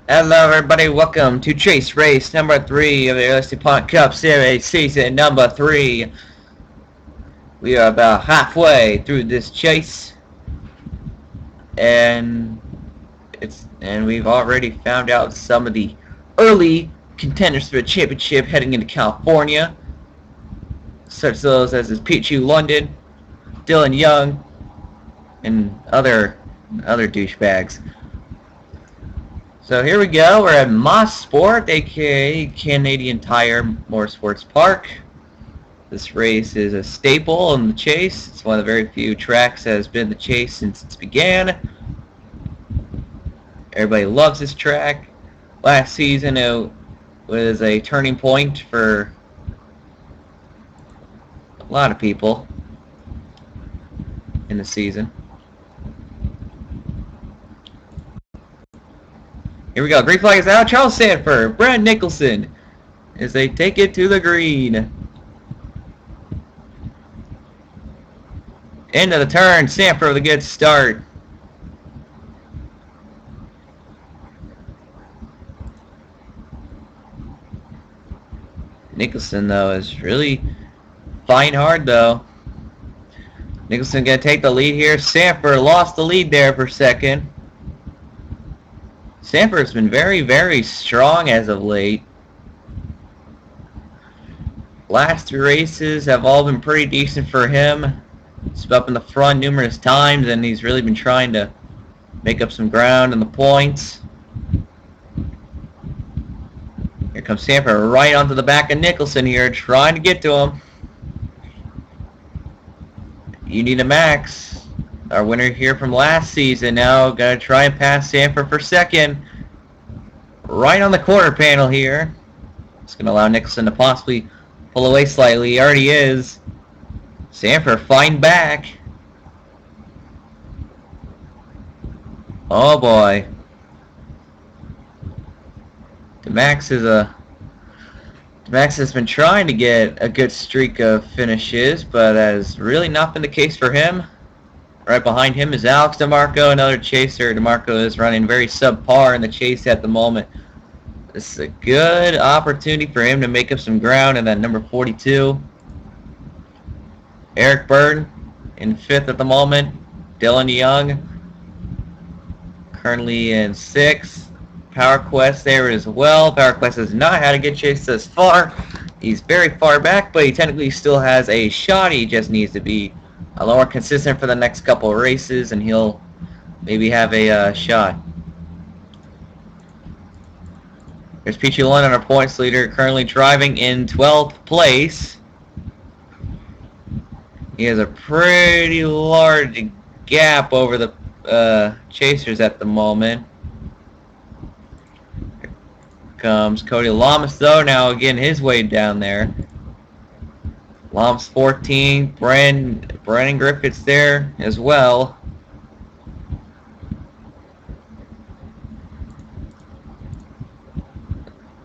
Hello everybody, welcome to Chase Race number 3 of the ARWLS DuPont Cup Series season number 3. We are about halfway through this chase, and we've already found out some of the early contenders for the championship heading into California, such those as Pichu London, Dylan Young, and other douchebags. So here we go. We're at Mosport, aka Canadian Tire Motorsports Park. This race is a staple in the chase. It's one of the very few tracks that has been in the chase since it began. Everybody loves this track. Last season it was a turning point for a lot of people in the season. Here we go. Green flag is out. Charles Sanford, Brad Nicholson, as they take it to the green. End of the turn. Sanford with a good start. Nicholson, though, is really fighting hard, though. Nicholson going to take the lead here. Sanford lost the lead there for a second. Sanford's been very, very strong as of late. Last 3 races have all been pretty decent for him. He's up in the front numerous times, and he's really been trying to make up some ground in the points. Here comes Sanford right onto the back of Nicholson here, trying to get to him. You need a max. Our winner here from last season now going to try and pass Sanford for second. Right on the quarter panel here. It's going to allow Nicholson to possibly pull away slightly. He already is. Sanford fighting back. Oh boy. Max has been trying to get a good streak of finishes, but that has really not been the case for him. Right behind him is Alex DeMarco, another chaser. DeMarco is running very subpar in the chase at the moment. This is a good opportunity for him to make up some ground in that number 42. Eric Byrne in 5th at the moment. Dylan Young currently in 6th. Power Quest there as well. Power Quest has not had a good chase thus far. He's very far back, but he technically still has a shot. He just needs to be a little more consistent for the next couple of races, and he'll maybe have a shot. There's Pichu London, our points leader, currently driving in 12th place. He has a pretty large gap over the chasers at the moment. Here comes Cody Lamas, though, now again his way down there. Lamas 14, Brandon Griffiths there as well.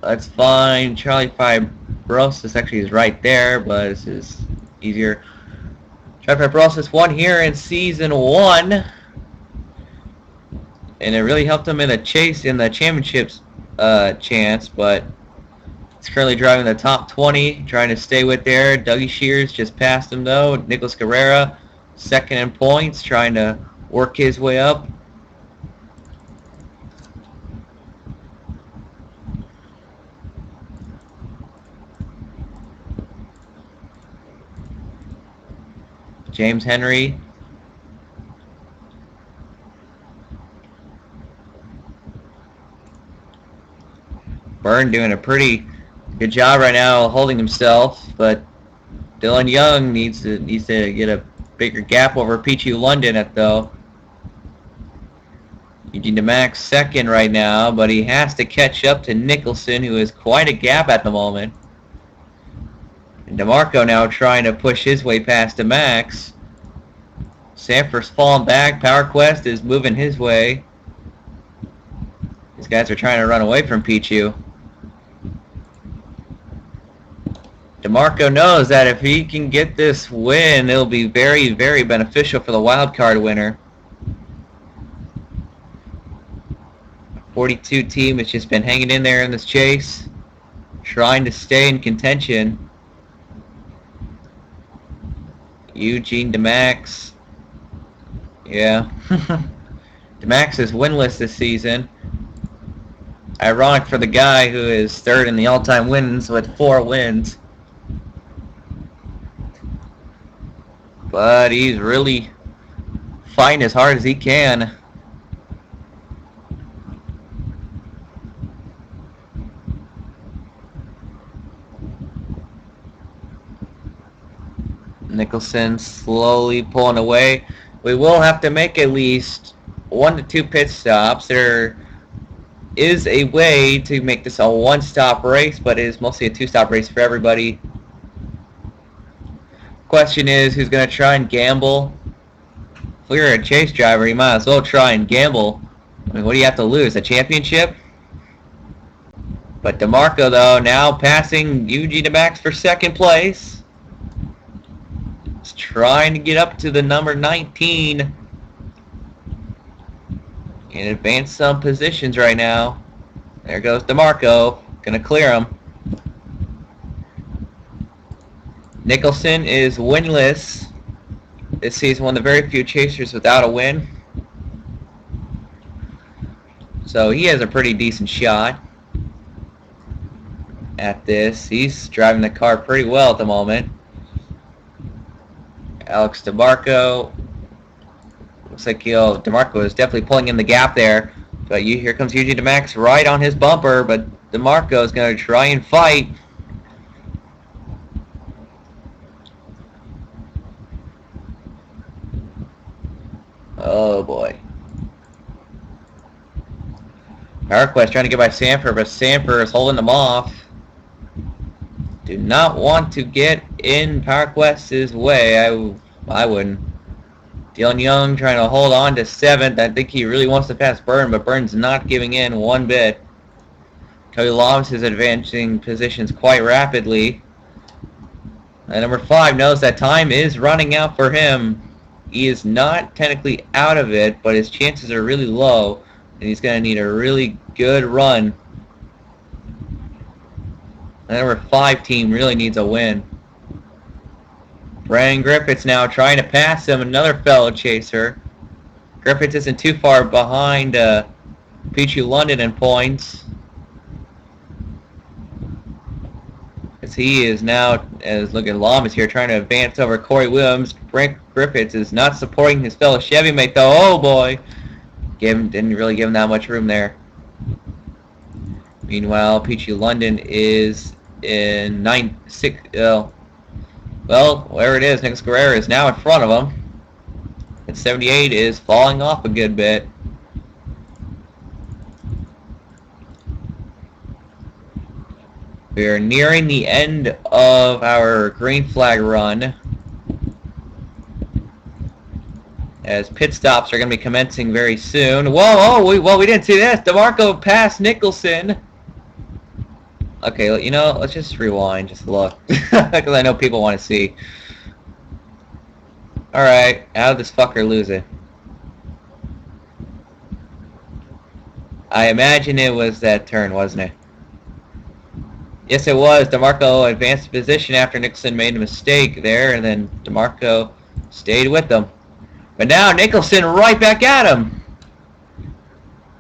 That's fine. Charlie Fibrosis actually is right there, but this is easier. Charlie Fibrosis won here in season 1, and it really helped him in the chase in the championships chance, but he's currently driving the top 20, trying to stay with there. Dougie Shears just passed him, though. Nicholas Carrera, second in points, trying to work his way up. James Henry. Byrne doing a pretty good job right now holding himself, but Dylan Young needs to get a bigger gap over Pichu London though. Eugene DeMax second right now, but he has to catch up to Nicholson, who is quite a gap at the moment. And DeMarco now trying to push his way past DeMax. Sanford's falling back. Power Quest is moving his way. These guys are trying to run away from Pichu. DeMarco knows that if he can get this win, it'll be very, very beneficial for the wild card winner. 42 team has just been hanging in there in this chase, trying to stay in contention. Eugene DeMax. Yeah. DeMax is winless this season. Ironic for the guy who is third in the all-time wins with 4 wins. But he's really fighting as hard as he can. Nicholson slowly pulling away. We will have to make at least 1 to 2 pit stops. There is a way to make this a 1-stop race, but it is mostly a 2-stop race for everybody. Question is, who's going to try and gamble? If you're a chase driver, you might as well try and gamble. I mean, what do you have to lose? A championship? But DeMarco, though, now passing Eugene DeMax for 2nd place. He's trying to get up to the number 19 and advance some positions right now. There goes DeMarco. Gonna clear him. Nicholson is winless this season, one of the very few chasers without a win. So he has a pretty decent shot at this. He's driving the car pretty well at the moment. Alex DeMarco. Looks like DeMarco is definitely pulling in the gap there. But here comes Eugene DeMax right on his bumper, but DeMarco is going to try and fight. Oh boy. PowerQuest trying to get by Sanford, but Sanford is holding them off. Do not want to get in PowerQuest's way. I wouldn't. Dylan Young trying to hold on to 7th. I think he really wants to pass Byrne, but Byrne's not giving in one bit. Cody Lobbs is advancing positions quite rapidly. And number 5 knows that time is running out for him. He is not technically out of it, but his chances are really low, and he's going to need a really good run. The number 5 team really needs a win. Brian Griffiths now trying to pass him, another fellow chaser. Griffiths isn't too far behind Pichu London in points, as he is now, as look at Lamas here, trying to advance over Corey Williams. Brent Griffiths is not supporting his fellow Chevy mate though. Oh boy, didn't really give him that much room there. Meanwhile, Pichu London is in 9-6. Well, where it is, Nicholas Guerrero is now in front of him. And 78 is falling off a good bit. We are nearing the end of our green flag run, as pit stops are going to be commencing very soon. Whoa, we didn't see this. DeMarco passed Nicholson. Okay, you know, let's just rewind, just look, because I know people want to see. Alright, how did this fucker lose it? I imagine it was that turn, wasn't it? Yes, it was. DeMarco advanced position after Nicholson made a mistake there, and then DeMarco stayed with them. But now Nicholson right back at him.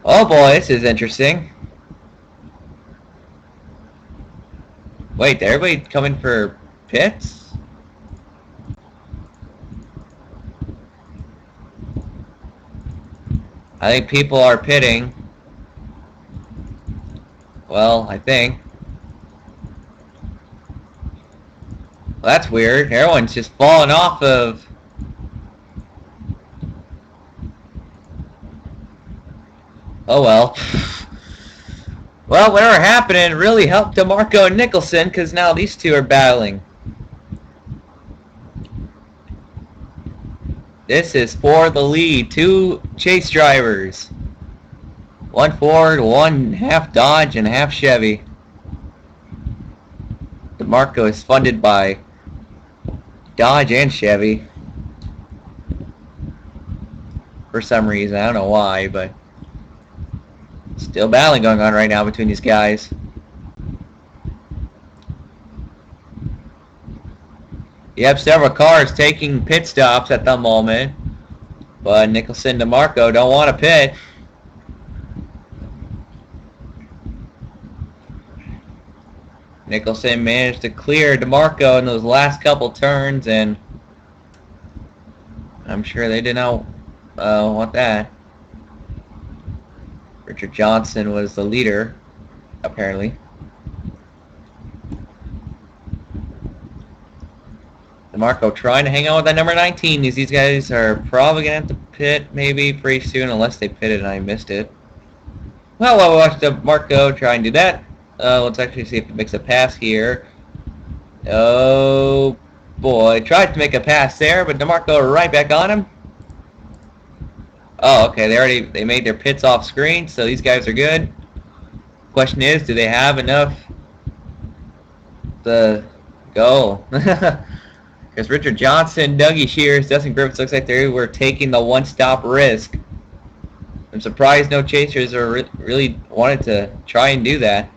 Oh boy, this is interesting. Wait, did everybody coming for pits? I think people are pitting. Well, I think. Well, that's weird. Everyone's just falling off of... Oh well. Well, whatever happened really helped DeMarco and Nicholson, because now these two are battling. This is for the lead. 2 chase drivers. 1 Ford, 1 half Dodge, and half Chevy. DeMarco is funded by Dodge and Chevy. For some reason, I don't know why, but Still battling going on right now between these guys. You have several cars taking pit stops at the moment, but Nicholson and DeMarco don't want to pit. Nicholson managed to clear DeMarco in those last couple turns, and I'm sure they did not want that. Richard Johnson was the leader, apparently. DeMarco trying to hang on with that number 19. These guys are probably going to have to pit maybe pretty soon, unless they pitted and I missed it. Well, while we watch DeMarco try and do that, let's actually see if it makes a pass here. Oh boy, tried to make a pass there, but DeMarco right back on him. Oh, okay, they made their pits off screen, so these guys are good. Question is, do they have enough to go? Because Richard Johnson, Dougie Shears, Dustin Griffiths looks like they were taking the one-stop risk. I'm surprised no chasers really wanted to try and do that.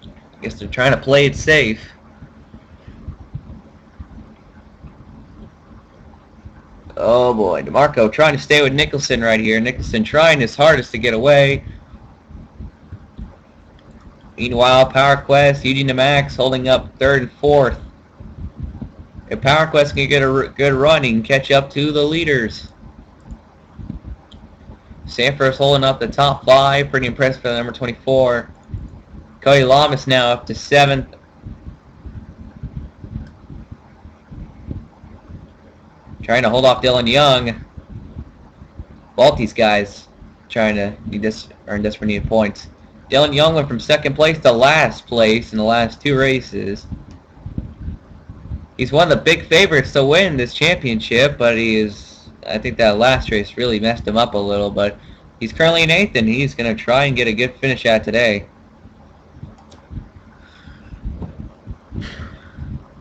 I guess they're trying to play it safe. Oh boy, DeMarco trying to stay with Nicholson right here. Nicholson trying his hardest to get away. Meanwhile, Power Quest, Eugene DeMax holding up third and fourth. If Power Quest can get a good run, he can catch up to the leaders. Sanford's holding up the top five. Pretty impressive for the number 24. Cody Lamas now up to 7th. Trying to hold off Dylan Young. Both these guys trying to earn desperate needed points. Dylan Young went from 2nd place to last place in the last 2 races. He's one of the big favorites to win this championship, but I think that last race really messed him up a little, but he's currently in 8th, and he's going to try and get a good finish out today.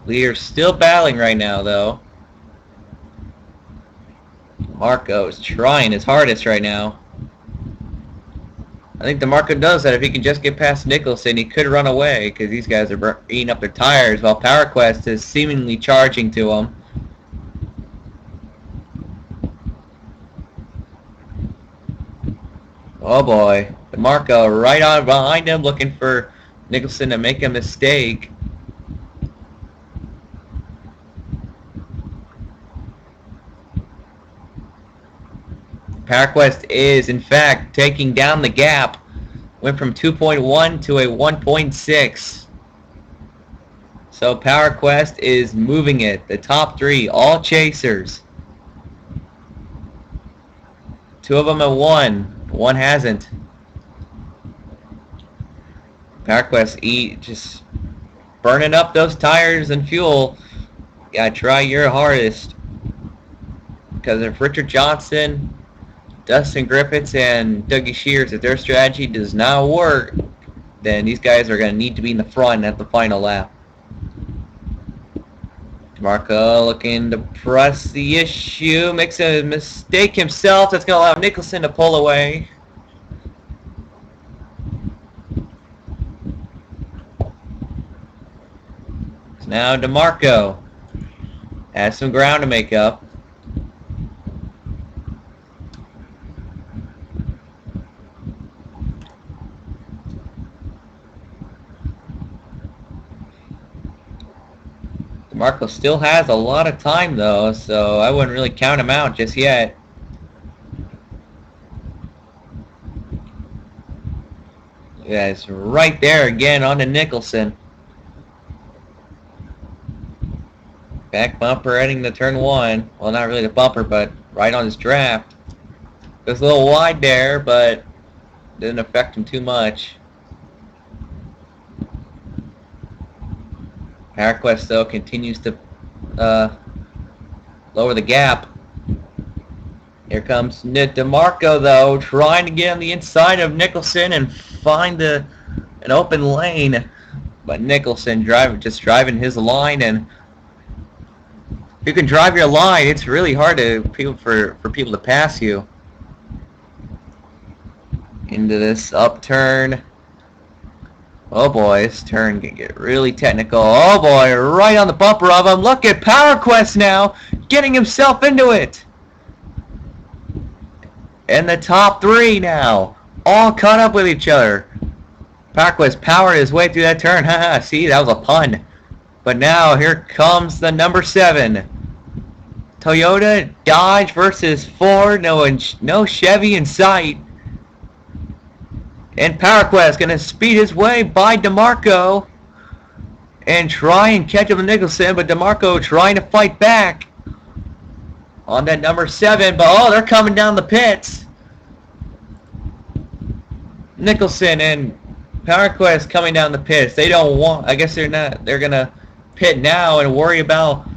Leader's still battling right now, though. Marco's trying his hardest right now. I think DeMarco knows that if he can just get past Nicholson, he could run away, because these guys are eating up their tires, while Power Quest is seemingly charging to him. Oh boy, DeMarco right on behind him, looking for Nicholson to make a mistake. PowerQuest is, in fact, taking down the gap. Went from 2.1 to a 1.6. So PowerQuest is moving it. The top 3, all chasers. 2 of them have won. 1 hasn't. PowerQuest just burning up those tires and fuel. Gotta try your hardest. Because if Richard Johnson, Dustin Griffiths, and Dougie Shears, if their strategy does not work, then these guys are going to need to be in the front at the final lap. DeMarco looking to press the issue, makes a mistake himself. That's going to allow Nicholson to pull away. So now DeMarco has some ground to make up. Marco still has a lot of time, though, so I wouldn't really count him out just yet. Yeah, it's right there again on to Nicholson. Back bumper heading to turn 1. Well, not really the bumper, but right on his draft. Goes a little wide there, but didn't affect him too much. PowerQuest, though, continues to lower the gap. Here comes DeMarco, though, trying to get on the inside of Nicholson and find an open lane. But Nicholson just driving his line, and if you can drive your line, it's really hard for people to pass you. into this upturn. Oh boy, this turn can get really technical. Oh boy, right on the bumper of him. Look at Power Quest now, getting himself into it. And the top three now, all caught up with each other. Power Quest powered his way through that turn. Haha, see, that was a pun. But now, here comes the number 7. Toyota, Dodge versus Ford. No Chevy in sight. And Power Quest going to speed his way by DeMarco and try and catch up with Nicholson, but DeMarco trying to fight back on that number 7. But oh, they're coming down the pits. Nicholson and Power Quest coming down the pits. They don't want. I guess they're not. They're gonna pit now and worry about.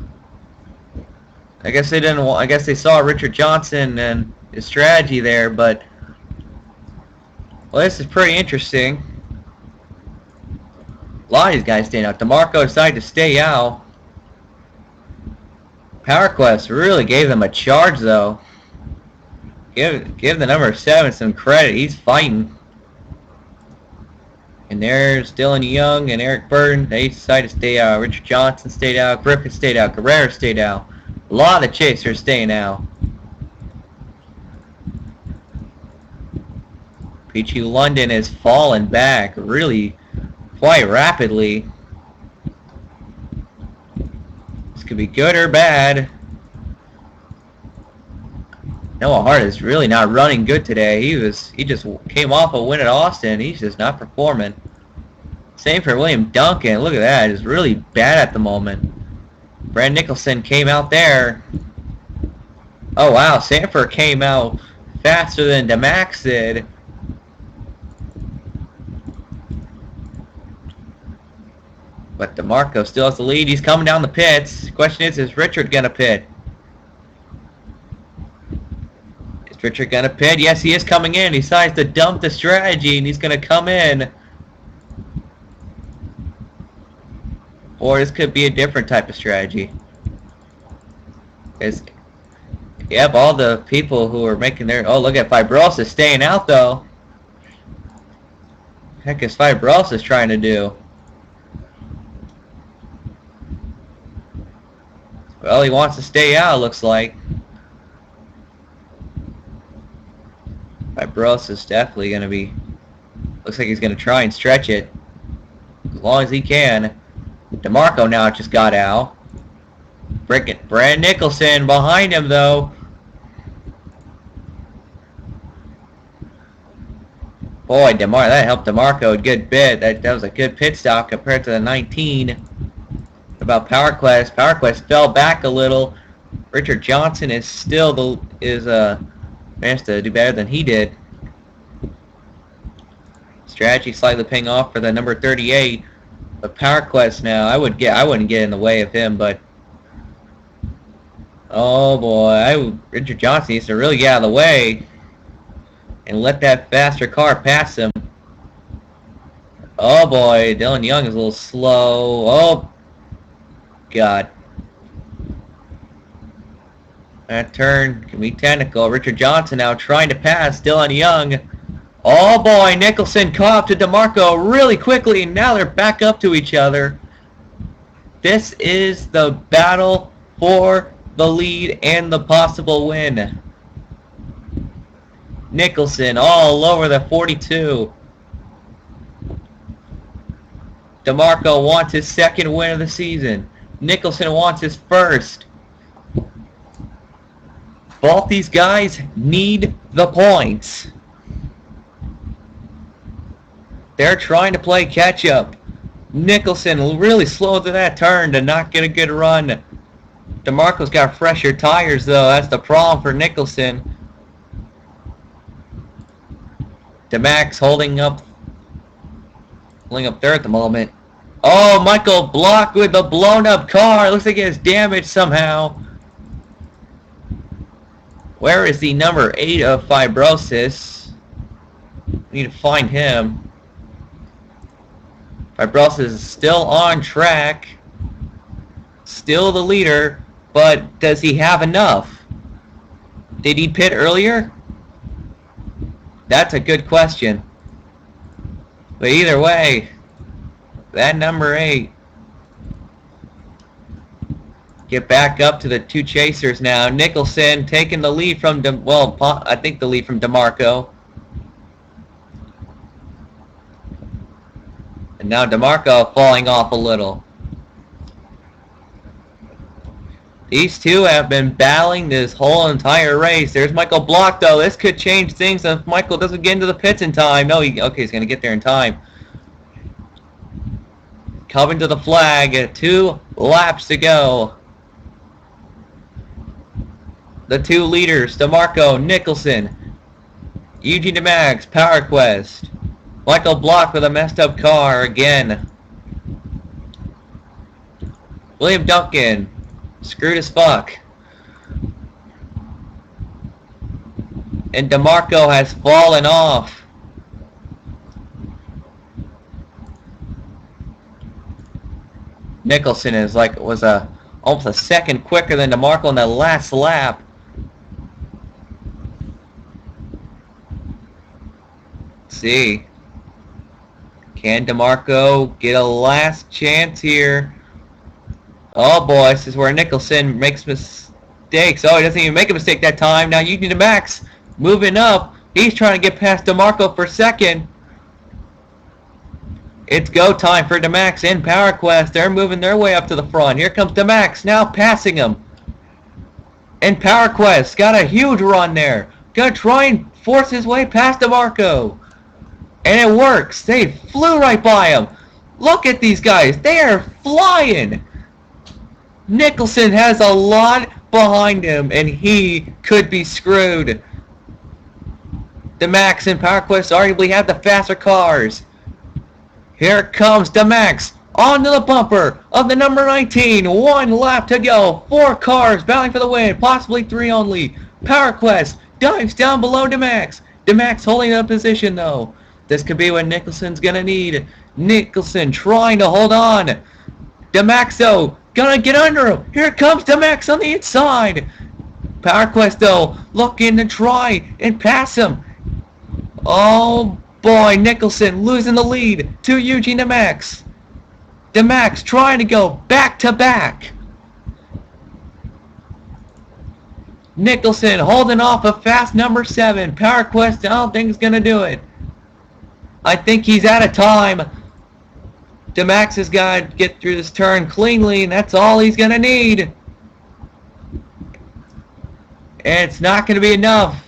I guess they didn't want. I guess they saw Richard Johnson and his strategy there, but. Well, this is pretty interesting. A lot of these guys staying out. DeMarco decided to stay out. Power Quest really gave them a charge, though. Give the number 7 some credit. He's fighting. And there's Dylan Young and Eric Burton. They decided to stay out. Richard Johnson stayed out. Griffin stayed out. Guerrero stayed out. A lot of chasers staying out. Peachy London has fallen back really quite rapidly. This could be good or bad. Noah Hart is really not running good today. He just came off a win at Austin. He's just not performing. Same for William Duncan. Look at that. He's really bad at the moment. Brad Nicholson came out there. Oh wow, Sanford came out faster than DeMax did. But DeMarco still has the lead. He's coming down the pits. Question is Richard going to pit? Is Richard going to pit? Yes, he is coming in. He decides to dump the strategy, and he's going to come in. Or this could be a different type of strategy. Yep, all the people who are making their... Oh, look at Fibrosis staying out, though. Heck is Fibrosis trying to do? Well, he wants to stay out, looks like. Fibrosis definitely going to be... Looks like he's going to try and stretch it. As long as he can. DeMarco now just got out. Brad Nicholson behind him, though. Boy, that helped DeMarco a good bit. That was a good pit stop compared to the 19. About Power Quest. Power Quest fell back a little. Richard Johnson is still managed to do better than he did. Strategy slightly paying off for the number 38. But Power Quest now, I wouldn't get in the way of him, but oh boy, Richard Johnson needs to really get out of the way and let that faster car pass him. Oh boy, Dylan Young is a little slow. Oh God. That turn can be technical. Richard Johnson now trying to pass Dylan Young. Oh boy, Nicholson caught up to DeMarco really quickly, and now they're back up to each other. This is the battle for the lead and the possible win. Nicholson all over the 42. DeMarco wants his second win of the season. Nicholson wants his first. Both these guys need the points. They're trying to play catch-up. Nicholson really slowed to that turn to not get a good run. DeMarco's got fresher tires, though. That's the problem for Nicholson. DeMax holding up there at the moment. Oh, Michael Block with the blown-up car. Looks like it's damaged somehow. Where is the number 8 of Fibrosis? We need to find him. Fibrosis is still on track. Still the leader, but does he have enough? Did he pit earlier? That's a good question. But either way, that number 8. Get back up to the 2 chasers now. Nicholson taking the lead from, I think the lead from DeMarco. And now DeMarco falling off a little. These two have been battling this whole entire race. There's Michael Block, though. This could change things if Michael doesn't get into the pits in time. No, he's going to get there in time. Coming to the flag. 2 laps to go. The 2 leaders, DeMarco, Nicholson, Eugene DeMax, Power Quest. Michael Block with a messed up car again. William Duncan, screwed as fuck. And DeMarco has fallen off. Nicholson is was almost a second quicker than DeMarco in the last lap. Let's see. Can DeMarco get a last chance here? Oh boy, this is where Nicholson makes mistakes. Oh, he doesn't even make a mistake that time. Now Eugene DeMax moving up. He's trying to get past DeMarco for second. It's go time for DeMax and Power Quest. They're moving their way up to the front. Here comes DeMax, now passing him. And Power Quest got a huge run there. Gonna try and force his way past DeMarco. And it works. They flew right by him. Look at these guys. They are flying. Nicholson has a lot behind him, and he could be screwed. DeMax and Power Quest arguably have the faster cars. Here comes DeMax onto the bumper of the number 19. 1 lap to go. 4 cars battling for the win, possibly 3 only. Power Quest dives down below DeMax. DeMax holding up position though. This could be what Nicholson's gonna need. Nicholson trying to hold on. DeMax though, gonna get under him. Here comes DeMax on the inside. Power Quest though, looking to try and pass him. Oh boy, Nicholson losing the lead to Eugene DeMax. DeMax trying to go back to back. Nicholson holding off a fast number 7. Power Quest, I don't think he's gonna do it. I think he's out of time. DeMax has got to get through this turn cleanly, and that's all he's going to need. And it's not going to be enough.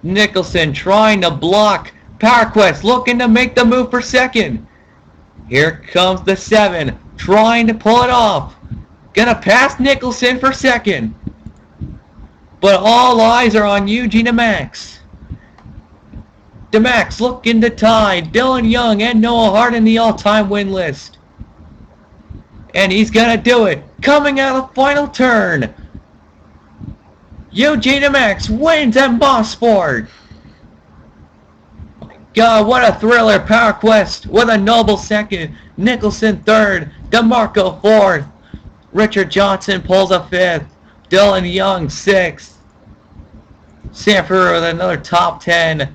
Nicholson trying to block. Power Quest looking to make the move for second. Here comes the 7, trying to pull it off. Gonna pass Nicholson for second. But all eyes are on Eugene DeMax. DeMax looking to tie Dylan Young and Noah Hart in the all-time win list. And he's gonna do it. Coming out of the final turn. Eugene DeMax wins at Mosport. God, what a thriller. Power Quest with a noble second. Nicholson third. DeMarco fourth. Richard Johnson pulls a 5th. Dylan Young 6th. Sanford with another top 10.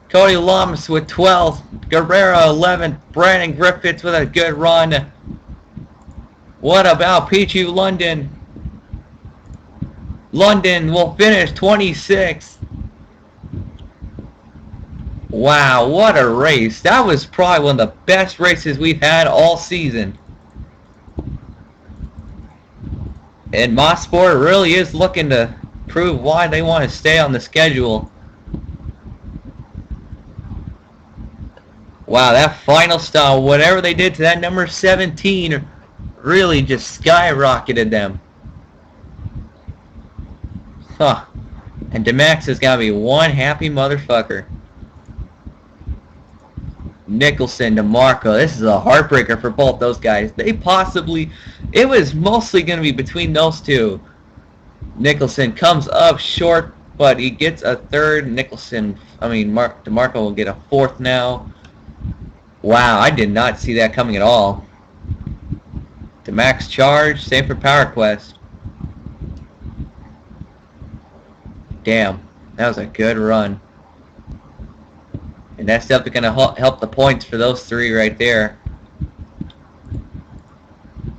Cody Lumps with 12th. Guerrero 11th. Brandon Griffiths with a good run. What about Pichu London? London will finish 26th. Wow, what a race. That was probably one of the best races we've had all season. And Mosport really is looking to prove why they want to stay on the schedule. Wow, that final stop, whatever they did to that number 17, really just skyrocketed them. Huh. And DeMax has got to be one happy motherfucker. Nicholson, DeMarco, this is a heartbreaker for both those guys. It was mostly going to be between those two. Nicholson comes up short, but he gets a third. DeMarco will get a 4th now. Wow, I did not see that coming at all. DeMax charge, same for Power Quest. Damn, that was a good run. And that's definitely going to help the points for those three right there.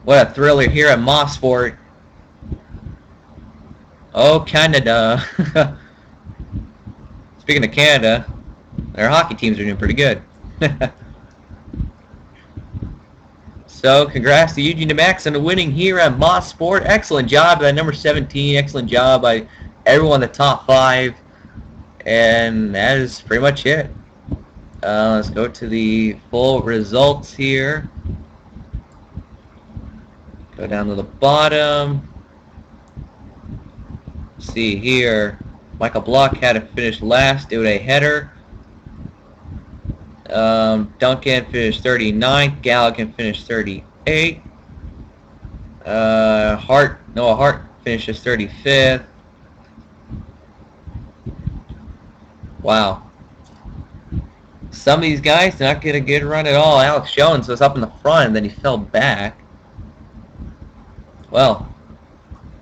What a thriller here at Mosport. Oh, Canada. Speaking of Canada, their hockey teams are doing pretty good. So, congrats to Eugene DeMax on winning here at Mosport. Excellent job by number 17. Excellent job by everyone in the top 5. And that is pretty much it. Let's go to the full results here. Go down to the bottom. See here, Michael Block had to finish last due to a header. Duncan finished 39th. Galligan finished 38th. Noah Hart finishes 35th. Wow. Some of these guys did not get a good run at all. Alex Jones was up in the front, and then he fell back. Well,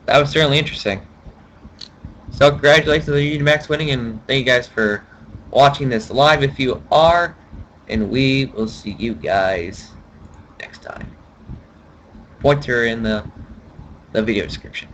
that was certainly interesting. So congratulations to Eugene Max winning, and thank you guys for watching this live if you are, and we will see you guys next time. Pointer in the video description.